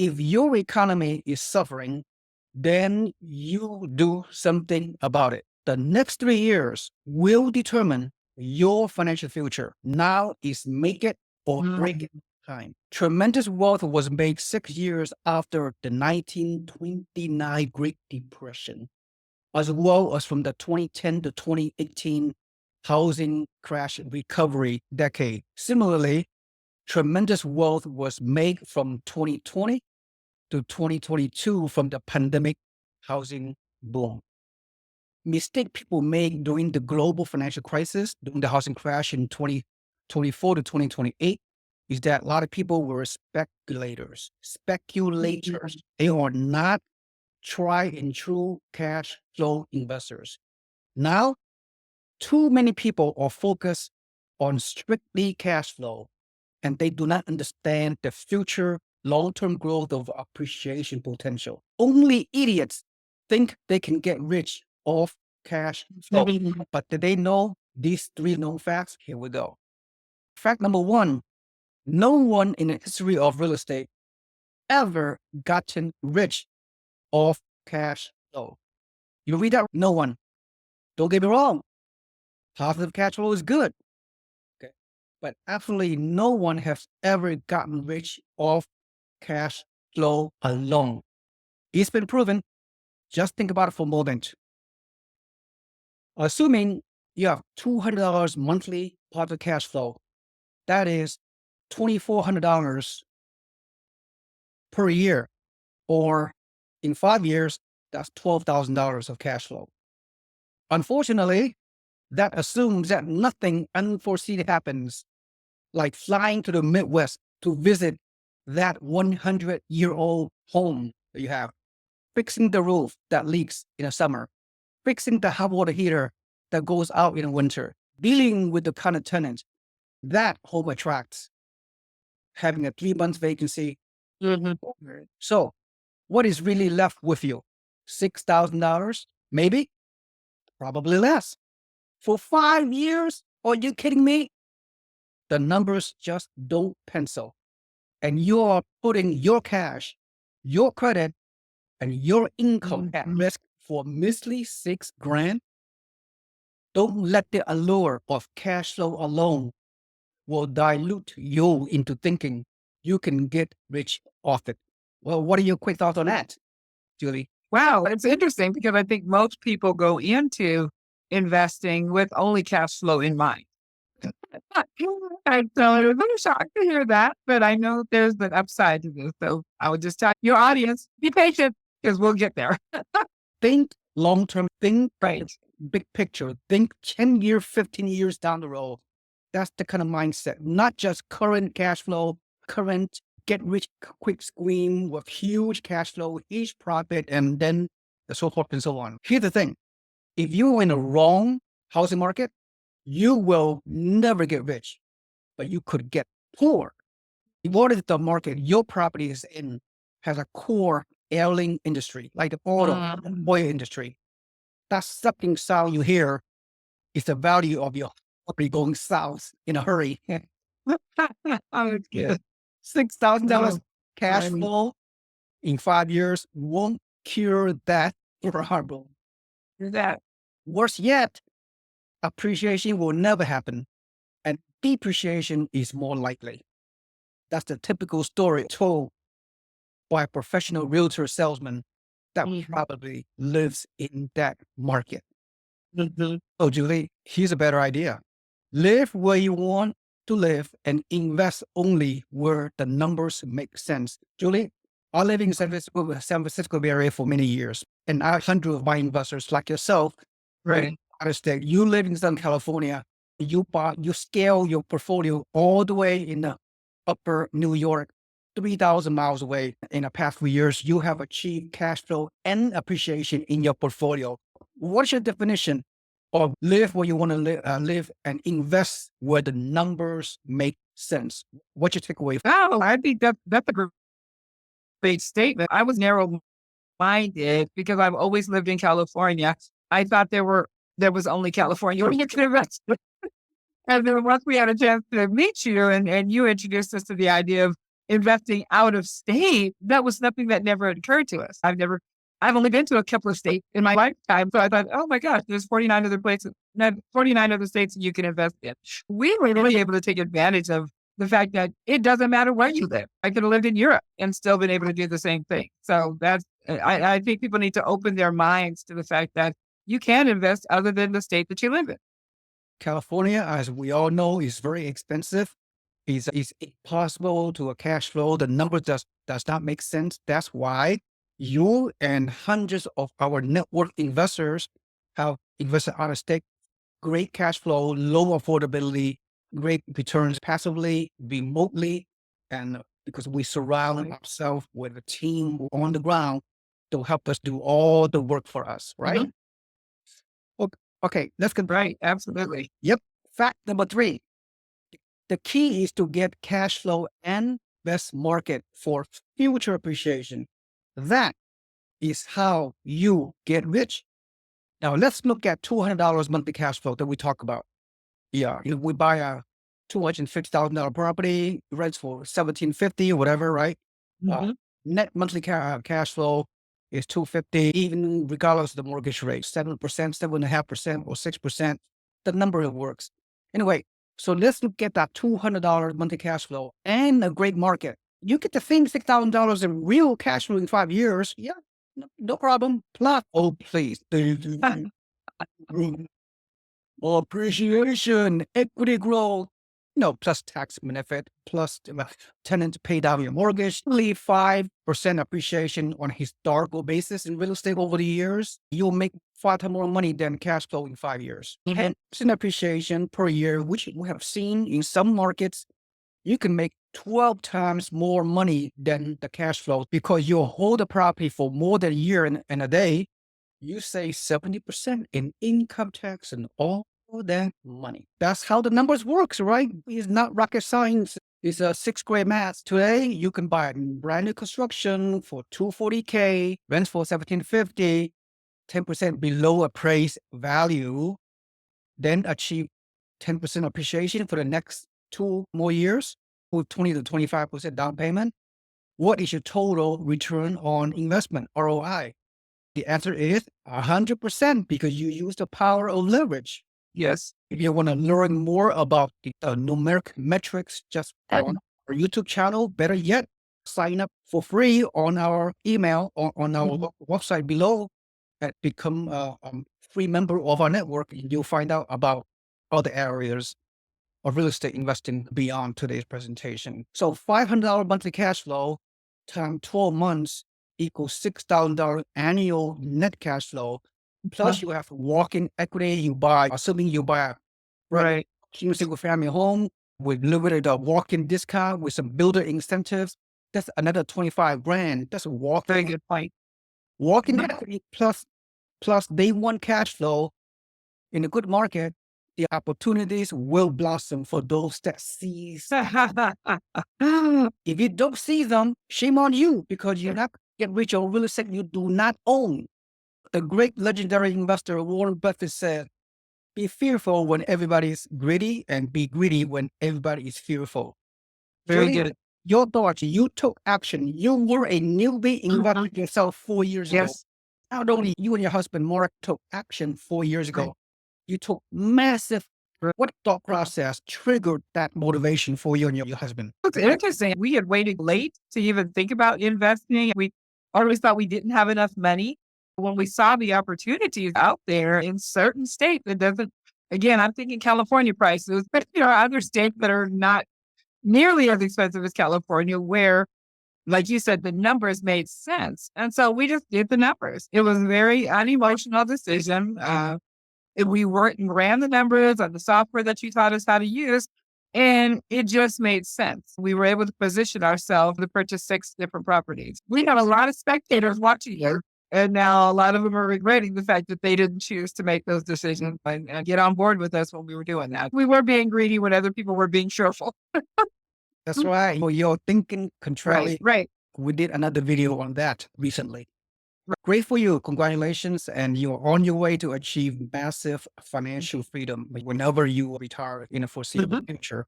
if your economy is suffering, then you do something about it. The next 3 years will determine your financial future. Now is make it or break it time. Tremendous wealth was made 6 years after the 1929 Great Depression, as well as from the 2010 to 2018 housing crash recovery decade. Similarly, tremendous wealth was made from 2020 to 2022 from the pandemic housing boom. Mistake people made during the global financial crisis, during the housing crash in 2024 to 2028, is that a lot of people were speculators. They are not tried and true cash flow investors. Now, too many people are focused on strictly cash flow, and they do not understand the future long-term growth of appreciation potential. Only idiots think they can get rich off cash flow. But did they know these 3 known facts? Here we go. Fact number 1, no one in the history of real estate ever gotten rich off cash flow. You read that? No one. Don't get me wrong. Positive cash flow is good. Okay. But absolutely no one has ever gotten rich off cash flow alone. It's been proven. Just think about it for a moment. Assuming you have $200 monthly positive cash flow, that is $2,400 per year, or in 5 years, that's $12,000 of cash flow. Unfortunately, that assumes that nothing unforeseen happens, like flying to the Midwest to visit that 100-year-old home that you have, fixing the roof that leaks in the summer, fixing the hot water heater that goes out in the winter, dealing with the kind of tenant that home attracts, having a 3-month vacancy. So what is really left with you? $6,000? Maybe? Probably less. For 5 years? Are you kidding me? The numbers just don't pencil. And you're putting your cash, your credit, and your income at risk for measly $6,000. Don't let the allure of cash flow alone will dilute you into thinking you can get rich off it. Well, what are your quick thoughts on that, Julie? Wow, it's interesting because I think most people go into investing with only cash flow in mind. And so it was a little shocked to hear that, but I know there's an upside to this. So I would just tell your audience, be patient because we'll get there. Think long-term, think Right. big picture, think 10 years, 15 years down the road. That's the kind of mindset, not just current cash flow, current get rich quick scheme with huge cash flow, huge profit, and then so forth and so on. Here's the thing. If you're in a wrong housing market, you will never get rich, but you could get poor. What if the market your property is in has a core ailing industry, like the oil industry? That sucking sound you hear is the value of your property going south in a hurry. It's good. $6,000 cash flow in 5 years won't cure that problem. That Worse yet, appreciation will never happen, and depreciation is more likely. That's the typical story told by a professional realtor salesman that probably lives in that market. So, Julie, here's a better idea. Live where you want to live and invest only where the numbers make sense. Julie, I live in San Francisco Bay Area for many years, and I have hundreds of my investors like yourself. right. Out of state, you live in Southern California. You scale your portfolio all the way in the upper New York, 3,000 miles away. In the past few years, you have achieved cash flow and appreciation in your portfolio. What's your definition of live where you want to live and invest where the numbers make sense? What's your takeaway? Oh, I think that's a great statement. I was narrow-minded because I've always lived in California. I thought there was only California where you can invest. And then once we had a chance to meet you and you introduced us to the idea of investing out of state, that was something that never occurred to us. I've only been to a couple of states in my lifetime. So I thought, oh my gosh, there's 49 other places, 49 other states that you can invest in. We were really able to take advantage of the fact that it doesn't matter where you live. I could have lived in Europe and still been able to do the same thing. So I think people need to open their minds to the fact that you can invest other than the state that you live in. California, as we all know, is very expensive. It's impossible to a cash flow. The numbers does not make sense. That's why you and hundreds of our network investors have invested out of state, great cash flow, low affordability, great returns passively, remotely, and because we surround ourselves with a team on the ground to help us do all the work for us, right? Okay, let's continue. Right. Absolutely. Yep. Fact number 3. The key is to get cash flow and best market for future appreciation. That is how you get rich. Now let's look at $200 monthly cash flow that we talk about. Yeah, if we buy a $250,000 property, rents for $1,750 or whatever, right? Net monthly cash flow is $250, even regardless of the mortgage rate, 7%, 7.5%, or 6%. The number works. Anyway, so let's look at that $200 monthly cash flow and a great market. You get the same $6,000 in real cash flow in 5 years. Yeah, no problem. Plus, oh, please. Appreciation, equity growth, plus tax benefit, plus tenants pay down your mortgage, only 5% appreciation on a historical basis in real estate over the years. You'll make 5 times more money than cash flow in 5 years. 10% appreciation per year, which we have seen in some markets, you can make 12 times more money than the cash flow because you hold the property for more than a year and a day. You save 70% in income tax and all that money. That's how the numbers works, right? It's not rocket science. It's a 6th grade math. Today, you can buy brand new construction for $240K, rents for $1,750, 10% below appraised value, then achieve 10% appreciation for the next 2 more years with 20 to 25% down payment. What is your total return on investment, ROI? The answer is 100% because you use the power of leverage. Yes. If you want to learn more about the numeric metrics, just go on our YouTube channel. Better yet, sign up for free on our email on our website below and become a free member of our network. You'll find out about other areas of real estate investing beyond today's presentation. So $500 monthly cash flow times 12 months equals $6,000 annual net cash flow. Plus you have walk-in equity. Assuming you buy a single family home with limited walk-in discount with some builder incentives, that's another 25 grand. That's a Very good point. Walk-in equity plus day 1 cash flow in a good market. The opportunities will blossom for those that seize. If you don't see them, shame on you because you're not get rich on real estate you do not own. The great legendary investor Warren Buffett said, be fearful when everybody is greedy and be greedy when everybody is fearful. Very good. Your thoughts, you took action. You were a newbie investor yourself 4 years ago. Not only you and your husband, Mark, took action 4 years ago. You took massive. What thought process triggered that motivation for you and your husband? It's interesting. We had waited late to even think about investing. We always thought we didn't have enough money. When we saw the opportunities out there in certain states, again, I'm thinking California prices, but there are other states that are not nearly as expensive as California, where, like you said, the numbers made sense. And so we just did the numbers. It was a very unemotional decision. We ran the numbers on the software that you taught us how to use, and it just made sense. We were able to position ourselves to purchase 6 different properties. We have a lot of spectators watching us, and now a lot of them are regretting the fact that they didn't choose to make those decisions and get on board with us when we were doing that. We were being greedy when other people were being cheerful. That's right. Well, you're thinking contrarily. Right. We did another video on that recently. Great for you. Congratulations. And you're on your way to achieve massive financial freedom whenever you retire in a foreseeable future.